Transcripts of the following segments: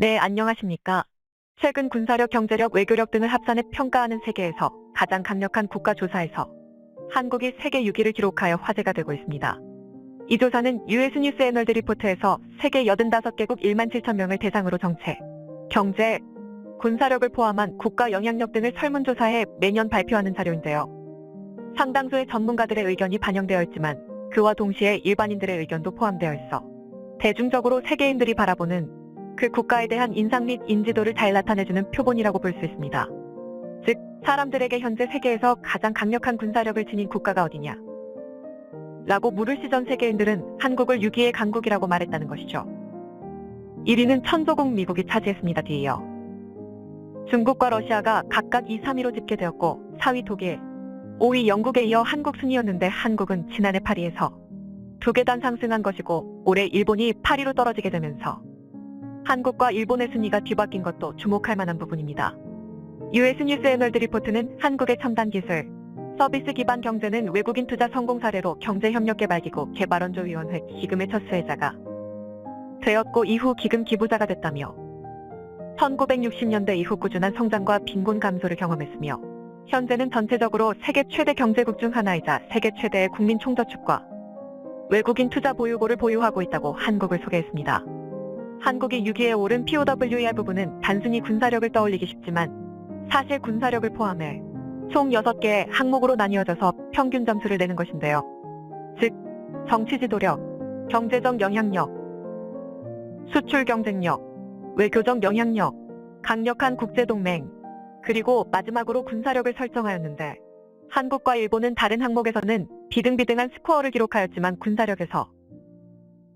네, 안녕하십니까. 최근 군사력, 경제력, 외교력 등을 합산해 평가하는 세계에서 가장 강력한 국가조사에서 한국이 세계 6위를 기록하여 화제가 되고 있습니다. 이 조사는 US 뉴스 애널드 리포트에서 세계 85개국 1만 7천 명을 대상으로 정책, 경제, 군사력을 포함한 국가 영향력 등을 설문조사해 매년 발표하는 자료인데요. 상당수의 전문가들의 의견이 반영되어 있지만 그와 동시에 일반인들의 의견도 포함되어 있어 대중적으로 세계인들이 바라보는 그 국가에 대한 인상 및 인지도를 잘 나타내주는 표본이라고 볼 수 있습니다. 즉, 사람들에게 현재 세계에서 가장 강력한 군사력을 지닌 국가가 어디냐? 라고 물으시 전 세계인들은 한국을 6위의 강국이라고 말했다는 것이죠. 1위는 천조국 미국이 차지했습니다. 뒤이어 중국과 러시아가 각각 2, 3위로 집계되었고 4위 독일, 5위 영국에 이어 한국 순이었는데 한국은 지난해 8위에서 2계단 상승한 것이고 올해 일본이 8위로 떨어지게 되면서 한국과 일본의 순위가 뒤바뀐 것도 주목할 만한 부분입니다. US 뉴스 애널드 리포트는 한국의 첨단 기술, 서비스 기반 경제는 외국인 투자 성공 사례로 경제협력개발기구 개발원조위원회 기금의 첫 수혜자가 되었고 이후 기금 기부자가 됐다며 1960년대 이후 꾸준한 성장과 빈곤 감소를 경험했으며 현재는 전체적으로 세계 최대 경제국 중 하나이자 세계 최대의 국민 총저축과 외국인 투자 보유고를 보유하고 있다고 한국을 소개했습니다. 한국이 6위에 오른 POWER 부분은 단순히 군사력을 떠올리기 쉽지만 사실 군사력을 포함해 총 6개의 항목으로 나뉘어져서 평균 점수를 내는 것인데요. 즉, 정치 지도력, 경제적 영향력, 수출 경쟁력, 외교적 영향력, 강력한 국제동맹, 그리고 마지막으로 군사력을 설정하였는데 한국과 일본은 다른 항목에서는 비등비등한 스코어를 기록하였지만 군사력에서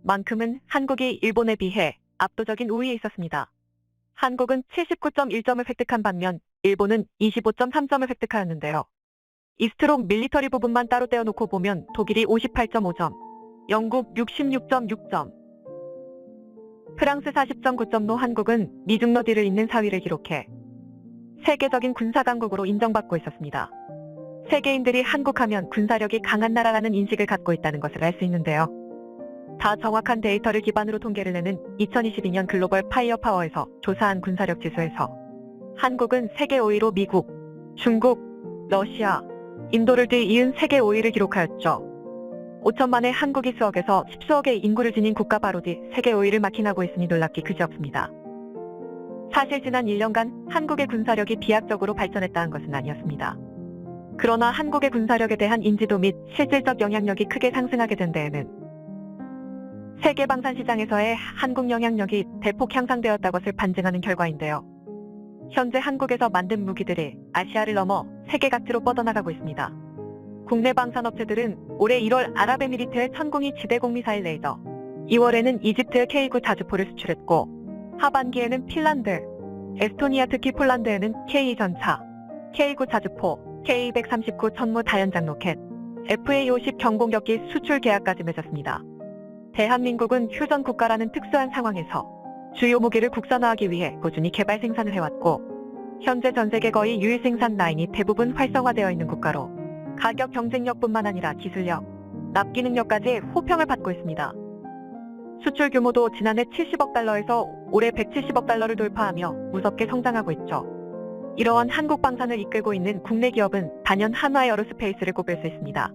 만큼은 한국이 일본에 비해 압도적인 우위에 있었습니다. 한국은 79.1점을 획득한 반면 일본은 25.3점을 획득하였는데요. 이스트록 밀리터리 부분만 따로 떼어놓고 보면 독일이 58.5점, 영국 66.6점, 프랑스 40.9점로 한국은 미중너디를 잇는 4위를 기록해 세계적인 군사강국으로 인정받고 있었습니다. 세계인들이 한국하면 군사력이 강한 나라라는 인식을 갖고 있다는 것을 알 수 있는데요. 다 정확한 데이터를 기반으로 통계를 내는 2022년 글로벌 파이어 파워에서 조사한 군사력 지수에서 한국은 세계 5위로 미국, 중국, 러시아, 인도를 뒤이은 세계 5위를 기록하였죠. 5천만의 한국이 수억에서 10수억의 인구를 지닌 국가 바로 뒤 세계 5위를 마킹하고 있으니 놀랍기 그지없습니다. 사실 지난 1년간 한국의 군사력이 비약적으로 발전했다는 것은 아니었습니다. 그러나 한국의 군사력에 대한 인지도 및 실질적 영향력이 크게 상승하게 된 데에는 세계 방산 시장에서의 한국 영향력이 대폭 향상되었다는 것을 반증하는 결과인데요. 현재 한국에서 만든 무기들이 아시아를 넘어 세계 각지로 뻗어나가고 있습니다. 국내 방산업체들은 올해 1월 아랍에미리트의 천공이 지대공 미사일 레이더, 2월에는 이집트의 K9 자주포를 수출했고 하반기에는 핀란드, 에스토니아 특히 폴란드에는 K2 전차, K9 자주포, K239 천무 다연장 로켓, FA50 경공격기 수출 계약까지 맺었습니다. 대한민국은 휴전 국가라는 특수한 상황에서 주요 무기를 국산화하기 위해 꾸준히 개발 생산을 해왔고 현재 전 세계 거의 유일 생산 라인이 대부분 활성화되어 있는 국가로 가격 경쟁력뿐만 아니라 기술력, 납기 능력까지 호평을 받고 있습니다. 수출 규모도 지난해 70억 달러에서 올해 170억 달러를 돌파하며 무섭게 성장하고 있죠. 이러한 한국 방산을 이끌고 있는 국내 기업은 단연 한화에어로스페이스를 꼽을 수 있습니다.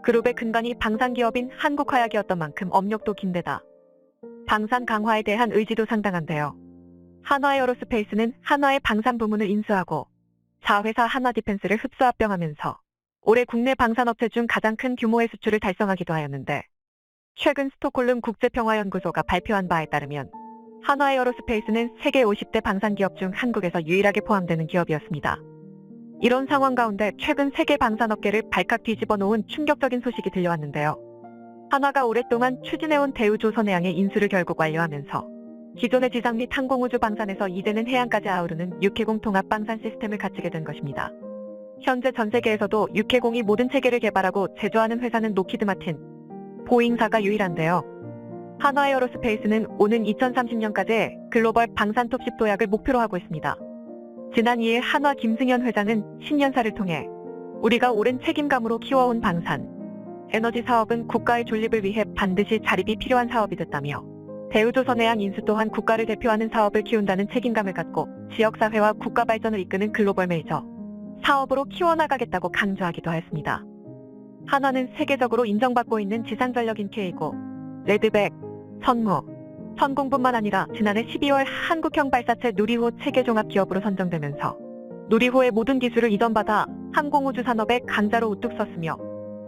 그룹의 근간이 방산기업인 한국화약이었던 만큼 업력도 긴데다 방산 강화에 대한 의지도 상당한데요. 한화에어로스페이스는 한화의 방산 부문을 인수하고 자회사 한화디펜스를 흡수합병하면서 올해 국내 방산업체 중 가장 큰 규모의 수출을 달성하기도 하였는데 최근 스톡홀름 국제평화연구소가 발표한 바에 따르면 한화에어로스페이스는 세계 50대 방산기업 중 한국에서 유일하게 포함되는 기업이었습니다. 이런 상황 가운데 최근 세계 방산업계를 발칵 뒤집어 놓은 충격적인 소식이 들려왔는데요. 한화가 오랫동안 추진해온 대우조선해양의 인수를 결국 완료하면서 기존의 지상 및 항공우주 방산에서 이제는 해양까지 아우르는 육해공 통합 방산 시스템을 갖추게 된 것입니다. 현재 전 세계에서도 육해공이 모든 체계를 개발하고 제조하는 회사는 로키드 마틴, 보잉사가 유일한데요. 한화에어로스페이스는 오는 2030년까지 글로벌 방산 톱10 도약을 목표로 하고 있습니다. 지난 2일 한화 김승현 회장은 신년사를 통해 우리가 오랜 책임감으로 키워온 방산, 에너지 사업은 국가의 존립을 위해 반드시 자립이 필요한 사업이 됐다며 대우조선해양 인수 또한 국가를 대표하는 사업을 키운다는 책임감을 갖고 지역사회와 국가 발전을 이끄는 글로벌 메이저 사업으로 키워나가겠다고 강조하기도 하였습니다. 한화는 세계적으로 인정받고 있는 지상전력인 K고, 레드백, 천무, 천공뿐만 아니라 지난해 12월 한국형 발사체 누리호 체계종합기업으로 선정되면서 누리호의 모든 기술을 이전받아 항공우주 산업의 강자로 우뚝 섰으며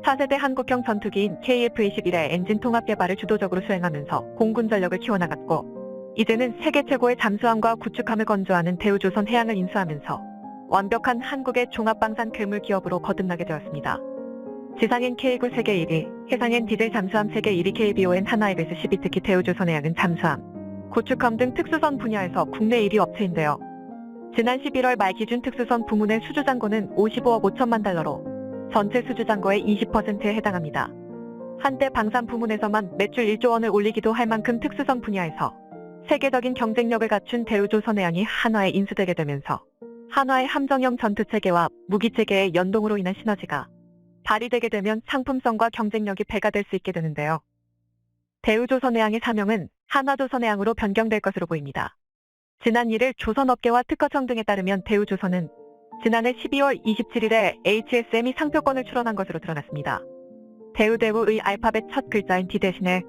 차세대 한국형 전투기인 KF-21의 엔진 통합 개발을 주도적으로 수행하면서 공군 전력을 키워나갔고, 이제는 세계 최고의 잠수함과 구축함을 건조하는 대우조선 해양을 인수하면서 완벽한 한국의 종합방산 괴물 기업으로 거듭나게 되었습니다. 지상엔 K구 세계 1위, 해상엔 디젤 잠수함 세계 1위 KBON 하나이베스 12, 특히 대우조선해양은 잠수함, 구축함 등 특수선 분야에서 국내 1위 업체인데요. 지난 11월 말 기준 특수선 부문의 수주잔고는 55억 5천만 달러로 전체 수주잔고의 20%에 해당합니다. 한때 방산 부문에서만 매출 1조 원을 올리기도 할 만큼 특수선 분야에서 세계적인 경쟁력을 갖춘 대우조선해양이 한화에 인수되게 되면서 한화의 함정형 전투체계와 무기체계의 연동으로 인한 시너지가 발휘되게 되면 상품성과 경쟁력이 배가 될 수 있게 되는데요. 대우조선해양의 사명은 한화조선해양으로 변경될 것으로 보입니다. 지난 1일 조선업계와 특허청 등에 따르면 대우조선은 지난해 12월 27일에 HSM이 상표권을 출원한 것으로 드러났습니다. 대우의 알파벳 첫 글자인 D 대신에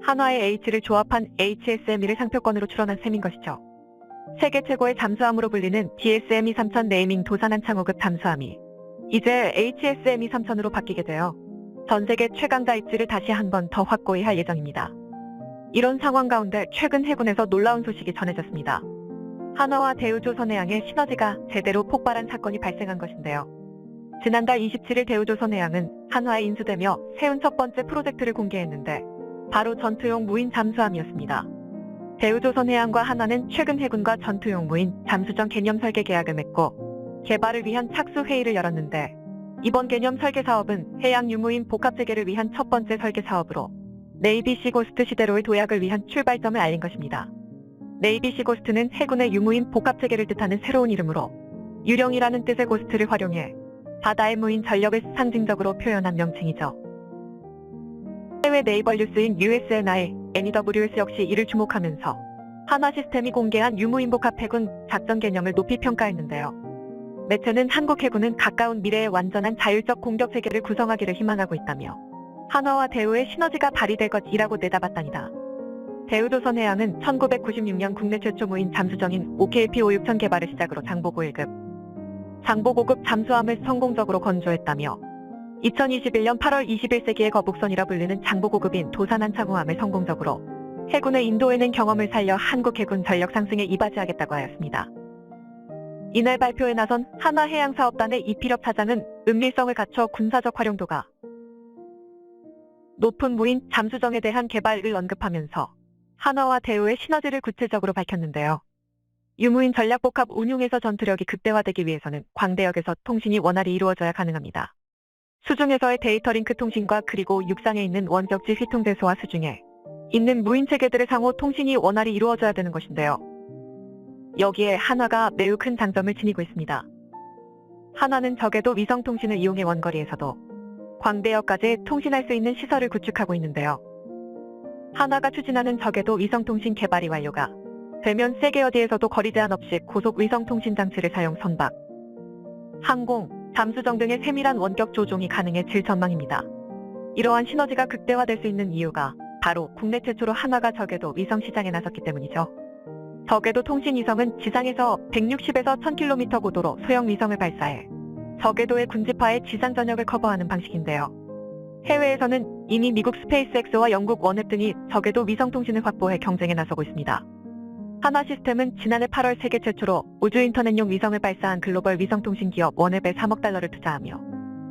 한화의 H를 조합한 HSME를 상표권으로 출원한 셈인 것이죠. 세계 최고의 잠수함으로 불리는 DSME 3000 네이밍 도산한 창호급 잠수함이 이제 HSME 3000으로 바뀌게 되어 전 세계 최강자 입지를 다시 한 번 더 확고히 할 예정입니다. 이런 상황 가운데 최근 해군에서 놀라운 소식이 전해졌습니다. 한화와 대우조선해양의 시너지가 제대로 폭발한 사건이 발생한 것인데요. 지난달 27일 대우조선해양은 한화에 인수되며 세운 첫 번째 프로젝트를 공개했는데 바로 전투용 무인 잠수함이었습니다. 대우조선해양과 한화는 최근 해군과 전투용 무인 잠수정 개념 설계 계약을 맺고 개발을 위한 착수 회의를 열었는데, 이번 개념 설계 사업은 해양 유무인 복합체계를 위한 첫 번째 설계 사업으로 네이비 시고스트 시대로의 도약을 위한 출발점을 알린 것입니다. 네이비 시고스트는 해군의 유무인 복합체계를 뜻하는 새로운 이름으로 유령이라는 뜻의 고스트를 활용해 바다의 무인 전력을 상징적으로 표현한 명칭이죠. 해외 네이버 뉴스인 USNI, NEWS 역시 이를 주목하면서 한화 시스템이 공개한 유무인 복합 해군 작전 개념을 높이 평가했는데요. 매체는 한국 해군은 가까운 미래의 완전한 자율적 공격 체계를 구성하기를 희망하고 있다며 한화와 대우의 시너지가 발휘될 것이라고 내다봤답니다. 대우조선해양은 1996년 국내 최초 무인 잠수정인 OKP-56000 개발을 시작으로 장보고 1급, 장보고급 잠수함을 성공적으로 건조했다며 2021년 8월 21세기의 거북선이라 불리는 장보고급인 도산한 창호함을 성공적으로 해군의 인도해낸 경험을 살려 한국 해군 전력 상승에 이바지하겠다고 하였습니다. 이날 발표에 나선 한화해양사업단의 이필엽 차장은 은밀성을 갖춰 군사적 활용도가 높은 무인 잠수정에 대한 개발을 언급하면서 한화와 대우의 시너지를 구체적으로 밝혔는데요. 유무인 전략복합 운용에서 전투력이 극대화되기 위해서는 광대역에서 통신이 원활히 이루어져야 가능합니다. 수중에서의 데이터 링크 통신과 그리고 육상에 있는 원격지 휘통대소와 수중에 있는 무인 체계들의 상호 통신이 원활히 이루어져야 되는 것인데요. 여기에 한화가 매우 큰 장점을 지니고 있습니다. 한화는 적외도 위성 통신을 이용해 원거리에서도 광대역까지 통신할 수 있는 시설을 구축하고 있는데요. 한화가 추진하는 적외도 위성통신 개발이 완료가 되면 세계 어디에서도 거리 제한 없이 고속 위성통신 장치를 사용 선박, 항공, 잠수정 등의 세밀한 원격 조종이 가능해질 전망입니다. 이러한 시너지가 극대화될 수 있는 이유가 바로 국내 최초로 한화가 적외도 위성 시장에 나섰기 때문이죠. 적외도 통신 위성은 지상에서 160에서 1000km 고도로 소형 위성을 발사해 적외도의 군지파의 지상 전역을 커버하는 방식인데요. 해외에서는 이미 미국 스페이스X와 영국 원앱 등이 적외도 위성통신을 확보해 경쟁에 나서고 있습니다. 한화 시스템은 지난해 8월 세계 최초로 우주 인터넷용 위성을 발사한 글로벌 위성통신 기업 원앱에 3억 달러를 투자하며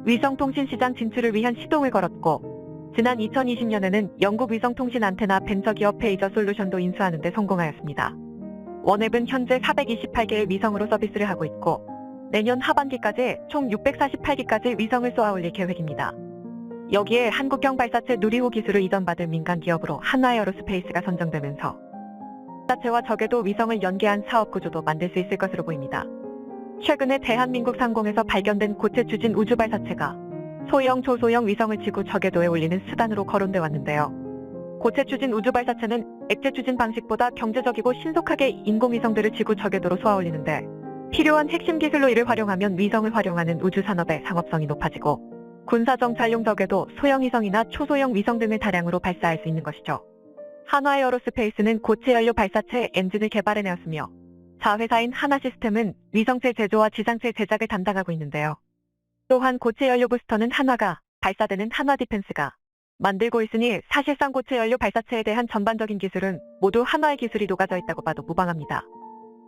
위성통신 시장 진출을 위한 시동을 걸었고, 지난 2020년에는 영국 위성통신 안테나 벤처기업 페이저 솔루션도 인수하는 데 성공하였습니다. 원앱은 현재 428개의 위성으로 서비스를 하고 있고, 내년 하반기까지 총 648기까지 위성을 쏘아 올릴 계획입니다. 여기에 한국형 발사체 누리호 기술을 이전받을 민간 기업으로 한화에어로스페이스가 선정되면서 발사체와 적외도 위성을 연계한 사업 구조도 만들 수 있을 것으로 보입니다. 최근에 대한민국 상공에서 발견된 고체 추진 우주 발사체가 소형, 초소형 위성을 지구 적외도에 올리는 수단으로 거론돼 왔는데요. 고체 추진 우주 발사체는 액체 추진 방식보다 경제적이고 신속하게 인공위성들을 지구 저궤도로 쏘아올리는데 필요한 핵심 기술로 이를 활용하면 위성을 활용하는 우주 산업의 상업성이 높아지고 군사 정찰용 저궤도, 소형 위성이나 초소형 위성 등을 다량으로 발사할 수 있는 것이죠. 한화에어로스페이스는 고체 연료 발사체 엔진을 개발해내었으며 자회사인 하나시스템은 위성체 제조와 지상체 제작을 담당하고 있는데요. 또한 고체 연료 부스터는 한화가, 발사대는 한화디펜스가 만들고 있으니 사실상 고체 연료 발사체에 대한 전반적인 기술은 모두 한화의 기술이 녹아져 있다고 봐도 무방합니다.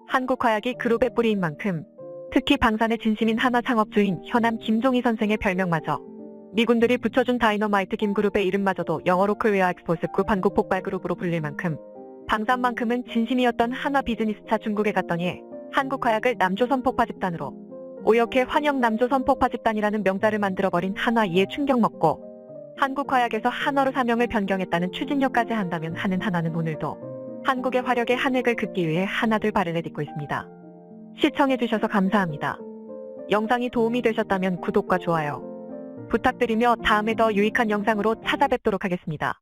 한국화약이 그룹의 뿌리인 만큼 특히 방산의 진심인 한화 창업주인 현암 김종희 선생의 별명마저 미군들이 붙여준 다이너마이트 김그룹의 이름마저도 영어로 코리아 엑스포스 그룹 한국 폭발그룹으로 불릴 만큼 방산만큼은 진심이었던 한화 비즈니스차 중국에 갔더니 한국화약을 남조선 폭파 집단으로 오역해 환영 남조선 폭파 집단이라는 명자를 만들어버린 한화 이에 충격먹고 한국화약에서 한화로 사명을 변경했다는 추진력까지 한다면 하는 한화는 오늘도 한국의 화력의 한획을 긋기 위해 하나둘 발을 내딛고 있습니다. 시청해주셔서 감사합니다. 영상이 도움이 되셨다면 구독과 좋아요 부탁드리며 다음에 더 유익한 영상으로 찾아뵙도록 하겠습니다.